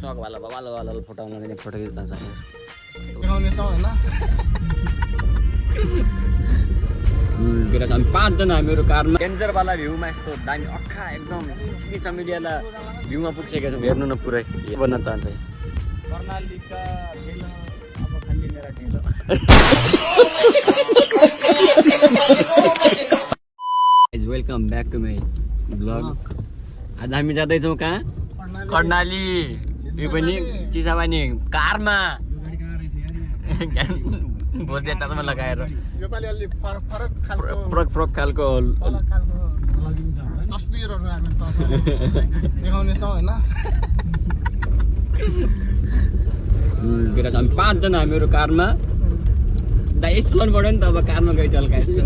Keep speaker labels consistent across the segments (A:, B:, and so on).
A: चक वाला वाला फोटो आउन दिने फोटो खिच्न छ
B: देखाउने छ हैन
A: बेटा हामी 5 जना हामीहरु कारमा डेन्जर वाला भ्यूमा यस्तो दामी अक्खा एकदम चिमी चमेलियाला भ्यूमा पुगिसकेका छौं हेर्नु न पुरै के भन्न चाहन्छ कर्णालीका ढेलो अब खाली मेरा ढेलो guys welcome back to my blog आज हामी जाँदै छौं कहाँ कर्णाली यो पनि चिसापानी कारमा भोज देतामा लगाएर
B: यो पाली अलि फरक खालको
A: फरक खालको
B: तस्बिरहरु हामी तपाईहरुलाई देखाउने छौं हैन
A: बेटा हामी 5 जना हामीहरु कारमा दा एसलन बढ्यो नि त अब कारमा गइ चल्का यस्तो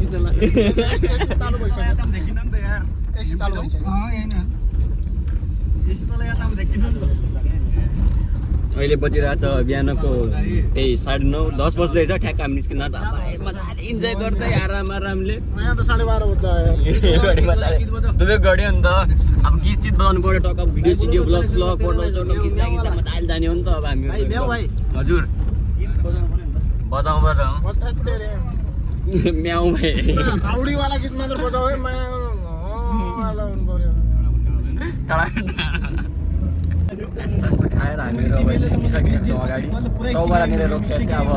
B: चालु भइसक्यो त देखिन नि त यार एसी चालु भइसक्यो हैन एसी तल यहाँ त देखिन नि त
A: अहिले बजिरहेछ बिहानको त्यही 9:30 10 बज्दैछ ठ्याक्क हामी निस्किन त मजाले इन्जोय गर्दै आरामले
B: यहाँ त 12:30 बज्दा
A: दुबे गड्यो नि त अब गीत चित बनाउनु पर्यो टक भिडियो सिडियो ब्लग फोटो खिच्दा मजाले जाने हो नि त अब हामी हजुर बजाउँ म्याउ भाइ
B: आउडी वाला गीत मात्र बजाऊ है म्याउ वाला हुनु पर्यो
A: यस्तो खाएर हामीहरू अब निस्किसकेको छौँ अगाडि चौबारानिर रोकेको थियो अब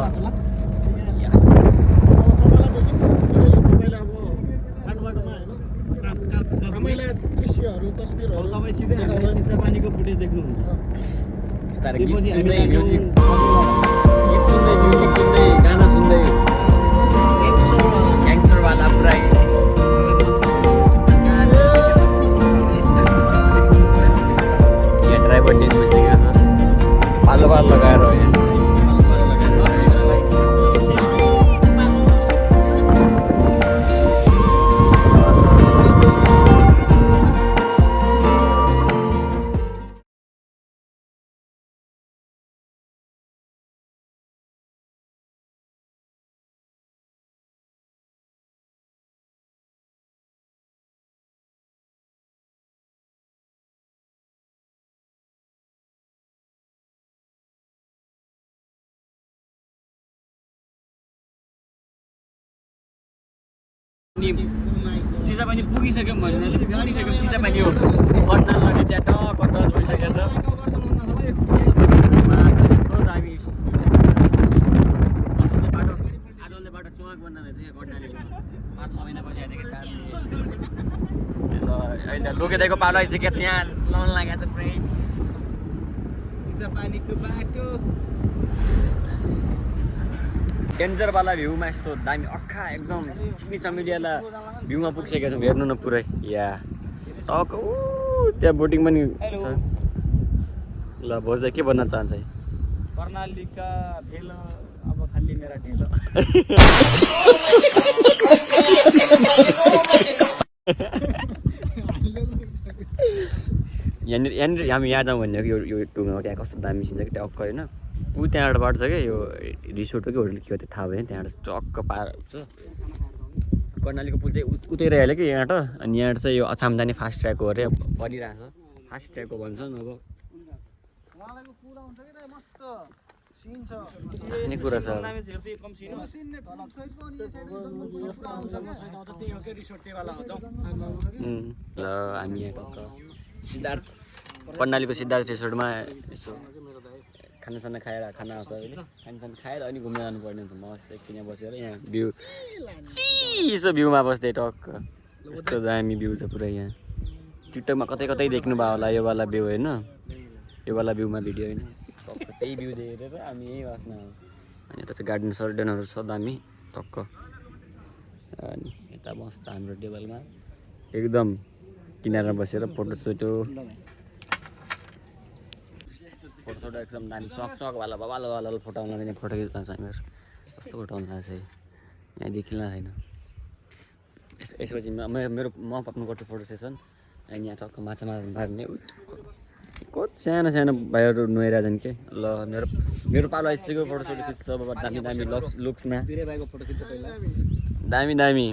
A: तपाईँ सिधै चिसापानीको फुटेज देख्नुहुन्छ बिस्तारै गीत सुन्दै म्युजिक सुन्दै गाना सुन्दै ग्याङ्स्टरवाला पुरै यहाँ ड्राइभर चेन्ज भइसकेको छ पालो लगाएर चिसापानी पुगिसक्यौँ भनेर पुगिसक्यौँ चिसापानी हो कट्ना लगे त्यहाँ टक भइसकेको छ दामी आजले बाटो चौक बन्न रहेछ कट्नाले 5-6 महिनापछि आइदिएको अहिले लोकेदाइको पालो आइसकेको छ यहाँ चलाउन लागेको छ पुरै चिसापानीको बाटो डेन्जर वाला भ्यूमा यस्तो दामी अक्खा एकदम चिमी चमेलियाला भ्यूमा पुगिसकेका छौँ हेर्नु न पुरै या टक त्यहाँ बोटिङ पनि छ ल भोज्दै के भन्न चाहन्छ कर्णालीका ढेलो अब खाली मेरा ढेलो यहाँनिर हामी यहाँ जाउँ भनेको यो टुङ्गामा त्यहाँ कस्तो दामी सिन्छ कि टक्क होइन ऊ त्यहाँबाट बाटो छ क्या यो रिसोर्ट हो कि होटल के हो त्यो थाहा भएन त्यहाँबाट चक्क पार छ कर्णालीको पुल चाहिँ उतै रह्यो कि यहाँबाट अनि यहाँबाट चाहिँ यो अछाम जाने फास्ट ट्र्याक हो अरे बनिरहेछ फास्ट ट्र्याक हो भन्छन् अब भन्ने कुरा छ ल हामी यहाँ टक्क सिद्धार्थ कर्णालीको सिद्धार्थ रिसोर्टमा यसो खानासाना खाएर खाना आउँछ होइन खानासाना खाएर अनि घुम्न जानुपर्ने हुन्छ मस्त एकछिन यहाँ बसेर यहाँ भ्यू चिसो भ्यूमा बस्दै टक्क यस्तो दामी भ्यू छ पुरै यहाँ टिकटकमा कतै कतै देख्नु भयो होला यो वाला भ्यू होइन यो वाला भ्यूमा भिडियो होइन टक्क त्यही भ्यू देखेर हामी यहीँ बस्न अनि यता चाहिँ गार्डन सर्डनहरू छ दामी टक्क अनि यता मस्त हाम्रो टेबलमा एकदम किनारमा बसेर फोटोसोटो एकदम दामी चक वाला फोटो आउन दिने फोटो खिच्न छ हामीहरू कस्तो फोटो आउन लाग्छ यहाँ देखिँदैन छैन यसपछि म आफ्नो गर्छु फोटो सेसन अनि यहाँ टक्क माछा मार्ने कति सानो भाइहरू नुहाइरहेछन् के ल मेरो पालो आइसक्यो फोटोसोटो खिच्छ अब दामी लुक्समा दामी नामी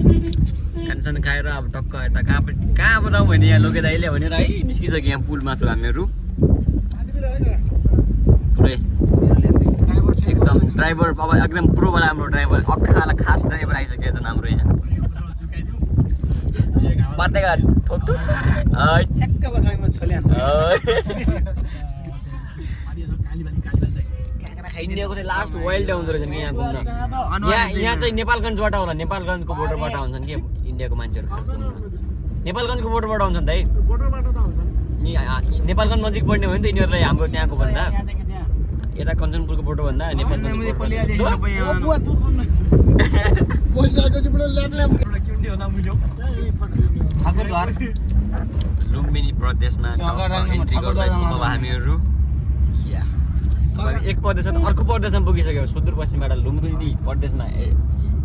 A: खानसान खाएर अब टक्क यता कहाँ पो जाउँ भने यहाँ लोके दाइले भनेर है निस्किसक्यो यहाँ पुलमा छु हामीहरू पुरै एकदम ड्राइभर अब एकदम प्रोवाला हाम्रो ड्राइभर अक्खाला खास ड्राइभर आइसकेको छ हाम्रो यहाँ पत्तेका ठोक ठोक
B: छ्याक्क बसाइमा छोले
A: इन्डियाको चाहिँ लास्ट वाइल्ड आउँदो रहेछ नि यहाँ घुम्न यहाँ चाहिँ नेपालगञ्जबाट होला नेपालगञ्जको बोर्डरबाट आउँछन् कि इन्डियाको मान्छेहरू खास घुम्न नेपालगञ्जको बोर्डरबाट आउँछन् दाइ नेपालगञ्ज नजिक पर्ने हो नि त यिनीहरूलाई हाम्रो त्यहाँको भन्दा यता कञ्चनपुरको बोर्डर भन्दा लुम्बिनी प्रदेशमा इन्ट्री गर्दैछौँ अब हामीहरू एक प्रदेश अर्को प्रदेशमा पुगिसक्यो सुदूरपश्चिमबाट लुम्बिनी प्रदेशमा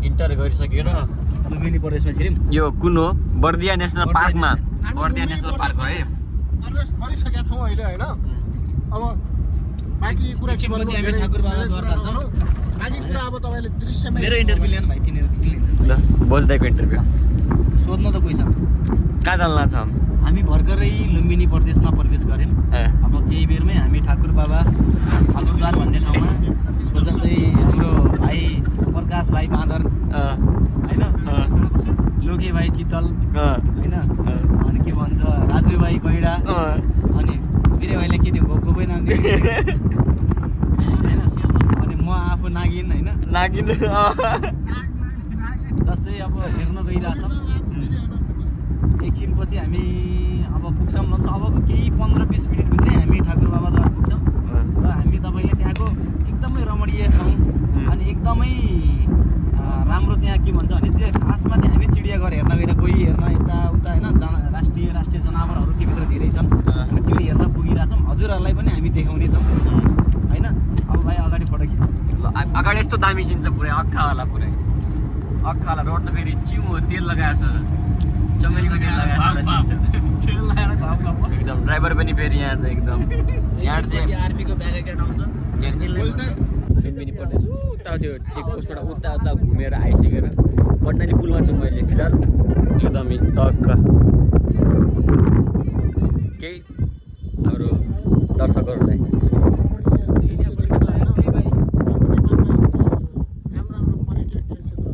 A: इन्टर गरिसकेर
B: लुम्बिनी प्रदेशमा छिर्यौँ
A: यो कुन हो बर्दिया नेसनल पार्कमा बर्दिया नेसनल पार्क हो है
C: गरिसकेका छौँ अहिले होइन अब बाँकी कुरा के
B: एकछिनपछि हामी ठाकुर बाबाद्वार जान्छौँ
C: बाँकी कुरा अब तपाईँले दृश्यमा
B: मेरो इन्टरभ्यू लिनु भाइ तिनीहरू
A: ल बस्दैको इन्टरभ्यू
B: सोध्न त कोही छ
A: कहाँ जानु लाग्छ
B: हामी भर्खरै लुम्बिनी प्रदेशमा प्रवेश गऱ्यौँ अब केही बेरमै हामी ठाकुर बाबा ठाकुरद्वार भन्ने ठाउँमा जस्तै हाम्रो भाइ प्रकाश भाइ बाँदर होइन लोके भाइ चितल होइन अनि के भन्छ राजु भाइ गैडा अनि वीरे भाइले के दियो गोबै नाम दियो होइन अनि म आफू नागिन होइन
A: नागिन
B: जस्तै अब हेर्न गइरहेछौँ एकछिनपछि हामी अब पुग्छौँ भन्छ अब केही 15-20 मिनटभित्रै हामी ठाकुर बाबाद्वार पुग्छौँ र हामी तपाईँले त्यहाँको एकदमै रमणीय ठाउँ अनि एकदमै राम्रो त्यहाँ के भन्छ भने चाहिँ खासमा त्यहाँ हामी चिडियाघर हेर्न गएर कोही हेर्न यताउता होइन राष्ट्रिय जनावरहरू त्योभित्र धेरै छन् हामी त्यो हेर्न पुगिरहेछौँ हजुरहरूलाई पनि हामी देखाउनेछौँ होइन अब भाइ अगाडि फोटो खिच्छ
A: ल अगाडि यस्तो दामी सिन छ पुरै अक्खावाला पुरै अक्खावाला रोड त फेरि चिउ तेल लगाएको छ चमेलीको तेल लगाएको एकदम ड्राइभर पनि फेरि यहाँ चाहिँ एकदम यहाँ चाहिँ
B: आर्मीको ब्यारिकेड आउँछ
A: लुम्बिनी प्रदेश उता त्यो चेकपोस्टबाट उता घुमेर आइसकेर कर्णाली पुलमा छु मैले फिलहाल एकदमै टक्क केही हाम्रो दर्शकहरूलाई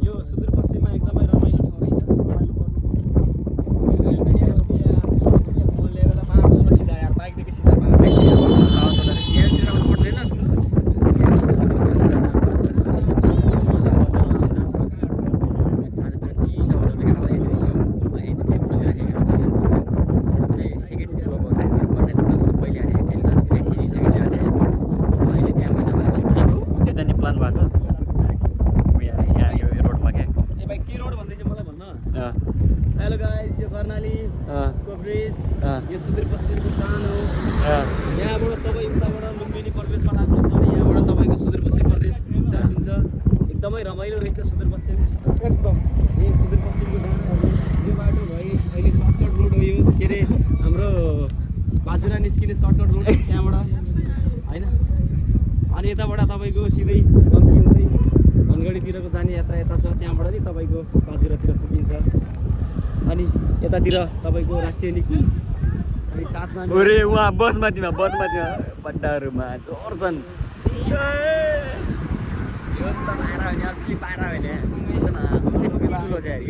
B: यो सुदूरपश्चिममा एकदमै रमाइलो ठाउँ हेलो गाइस यो कर्णालीको ब्रिज यो सुदूरपश्चिमको सानो यहाँबाट तपाईँ उताबाट लुम्बिनी प्रदेशमा लाग्नुहुन्छ भने यहाँबाट तपाईँको सुदूरपश्चिम प्रदेश जान्छ एकदमै रमाइलो रहेछ सुदूरपश्चिम
C: एकदम
B: यही सुदूरपश्चिमको डाँडाहरू यो बाटो भयो अहिले सर्टकट रोड हो यो के अरे हाम्रो बाजुरा निस्किने सर्टकट रोड त्यहाँबाट होइन अनि यताबाट तपाईँको सिधै गम्ती हुँदै धनगढीतिरको जाने यात्रा यता छ त्यहाँबाट नि तपाईँको बाजुरातिर पुगिन्छ अनि यतातिर तपाईँको राष्ट्रिय निकुञ्ज अनि साथमा
A: अरे उहाँ बसमाथिमा बड्डाहरूमा जोर छन् यो त पारा भने असली पारा भने ठुलो छ यार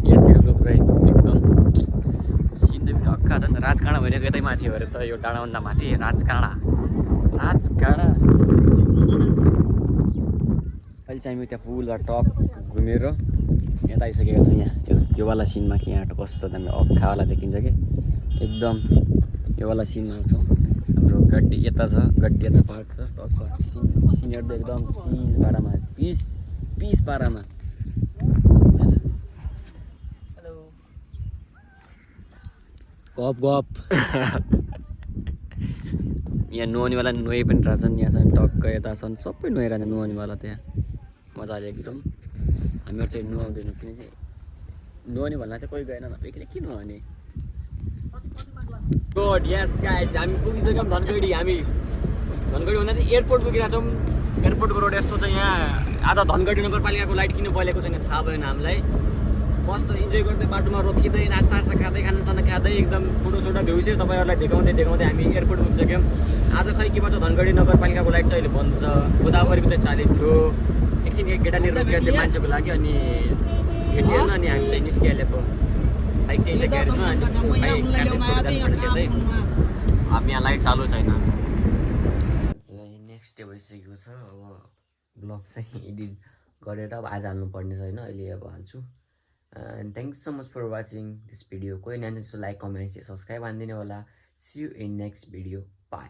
A: यति ठुलो पुरै एकदम सिन्दै अक्खा छ नि त राजकाँडा भनेको यतै माथि भएर त यो डाँडाभन्दा माथि राजकाँडा अहिले चाहिँ हामी त्यहाँ पुलबाट टक घुमेर यहाँ आइसकेका छौँ यहाँ योवाला सिनमा कि यहाँ कस्तो दामी अक्खावाला देखिन्छ कि एकदम योवाला सिनमा छौँ हाम्रो गड्डी यता छ गड्डी यता पार्ट छ टक्क सिनहरू त एकदम चिल पारामा पिस पारामा हेलो गफ यहाँ नुहाउनेवाला नुहाइ पनि रहेछन् यहाँ छन् टक्क यता छन् सबै नुहाइरहेछ नुहाउनेवाला त्यहाँ मजाले एकदम हामीहरू चाहिँ नुहाउँदैनौँ किन चाहिँ नुहाउने भन्दा चाहिँ कोही गएन नभएकले के नुहाउने गुड यस गाइज हामी पुगिसक्यौँ धनगढी भन्दा चाहिँ एयरपोर्ट पुगिरहेको छौँ एयरपोर्टको रोड यस्तो छ यहाँ आज धनगढी नगरपालिकाको लाइट किन बलेको छैन थाहा भएन हामीलाई मस्त इन्जोय गर्दै बाटोमा रोकिँदै नास्ता खाँदै खानासाना खाँदै एकदम फोटोसोटो भ्याउँछ तपाईँहरूलाई देखाउँदै हामी एयरपोर्ट पुगिसक्यौँ आज खै के भन्छ धनगढी नगरपालिकाको लाइट चाहिँ अहिले बन्द छ गोदावरीको चाहिँ चालु थियो एकछिन एक केटानिर रोकियो त्यो मान्छेको लागि अनि भेटिएन अनि हामी चाहिँ निस्किहाल्यो पो बाइक त्यही छ ग्यारेजमा अब यहाँ लाइट चालु छैन नेक्स्ट डे भइसकेको छ अब ब्लग चाहिँ एडिट गरेर अब आज हाल्नुपर्ने छैन अहिले अब हाल्छु and thank so much for watching this video कोही नयाँ लाइक कमेन्ट सब्सक्राइब हानिदिनु होला see you in next video by